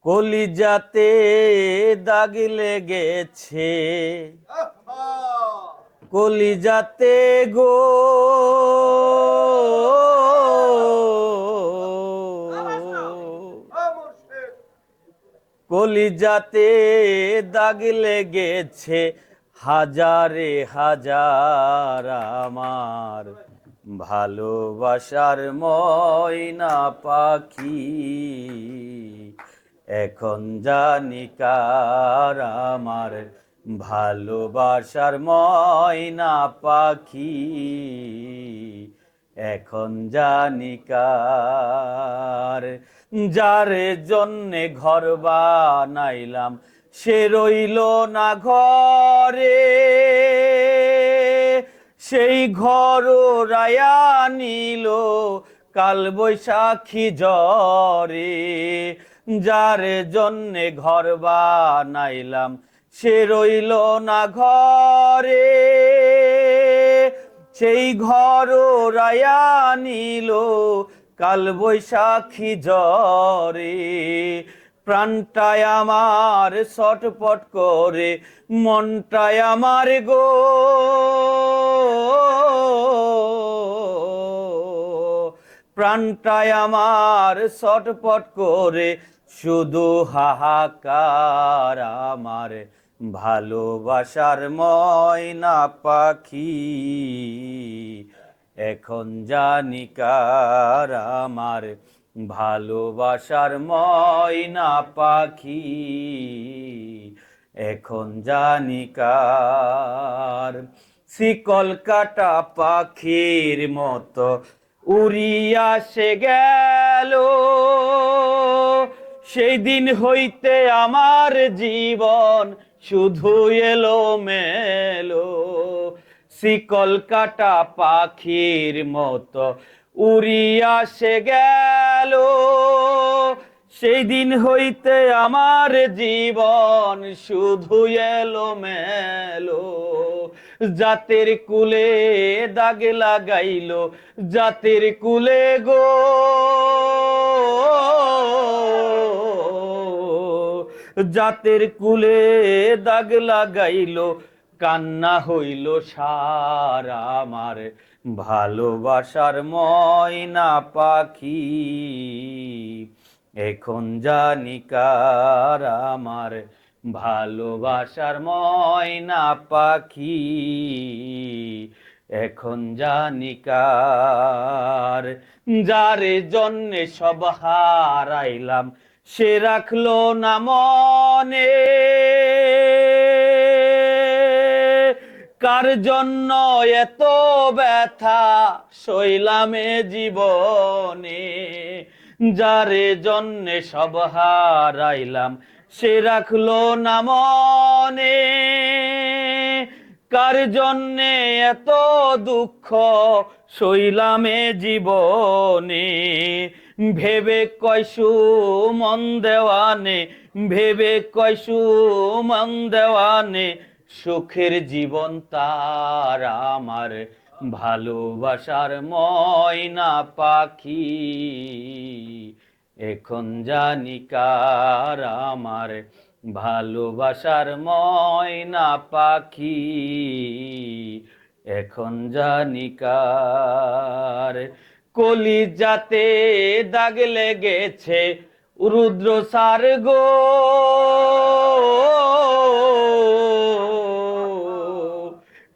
কলিজাতে দাগ লেগেছে, কলিজাতে গো, কলিজাতে দাগ লেগেছে হাজারে হাজার আমার ভালোবাসার ময়না পাখি। এখন জানি কার আমার ভালোবাসার ময়না পাখি, এখন জানি কার। যার জন্যে ঘর বানাইলাম সে রইল না ঘরে, সেই ঘর রায়া নিল কাল বৈশাখী ঝড়ে। যার জন্যে ঘর বানাইলাম সে রইল না ঘরে, সেই ঘর রায়া নিল কাল বৈশাখী ঝড়ে। প্রাণটায় আমার ছটপট করে, মনটায় আমার গো, প্রাণটায় আমার ছটপট করে, শুধু হাহাকার আমার ভালোবাসার ময়না পাখি। এখন জানি কার আমার ভালোবাসার ময়না পাখি, এখন জানি কার। শিকল কাটা পাখির মতো উড়িয়া সে গেল, সেই দিন হইতে আমার জীবন শুধু এলো মেলো। শিকল কাটা পাখির মতো উড়িয়া সে গেল, সেই দিন হইতে আমার জীবন শুধু এলো মেলো। জাতের কুলে দাগ লাগাইল, জাতের কুলে গো, জাতের কুলে দাগ লাগাইল, কান্না হইল সার আমার ভালোবাসার ময়না পাখি। এখন জানি কার আমার ভালোবাসার ময়না পাখি, এখন জানি কার। যার জন্যে সব হারাইলাম সে রাখলো না মনে, কার জন্য এত ব্যথা সইলাম এ জীবনে। যার জন্যে সব হারাইলাম সে রাখলো না মনে, কার জন্যে এত দুঃখ সইলাম এ জীবনে। ভেবে কয়সু মন দেওয়ানে, ভেবে কয়সু মন দেওয়ানে, সুখের জীবন তার আমার ভালোবাসার ময়না পাখি। এখন জানি কার আমার ভালোবাসার ময়না পাখি, এখন জানি কার। কলিজাতে দাগ লেগেছে রুদ্র সার গো,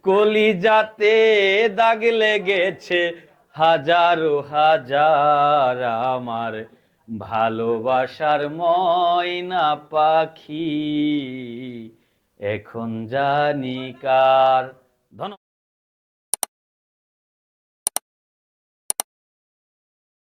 কলিজাতে দাগ লেগেছে হাজারো হাজার আমার ভালোবাসার ময়না পাখি, এখন জানি কার। ধন্যবাদ।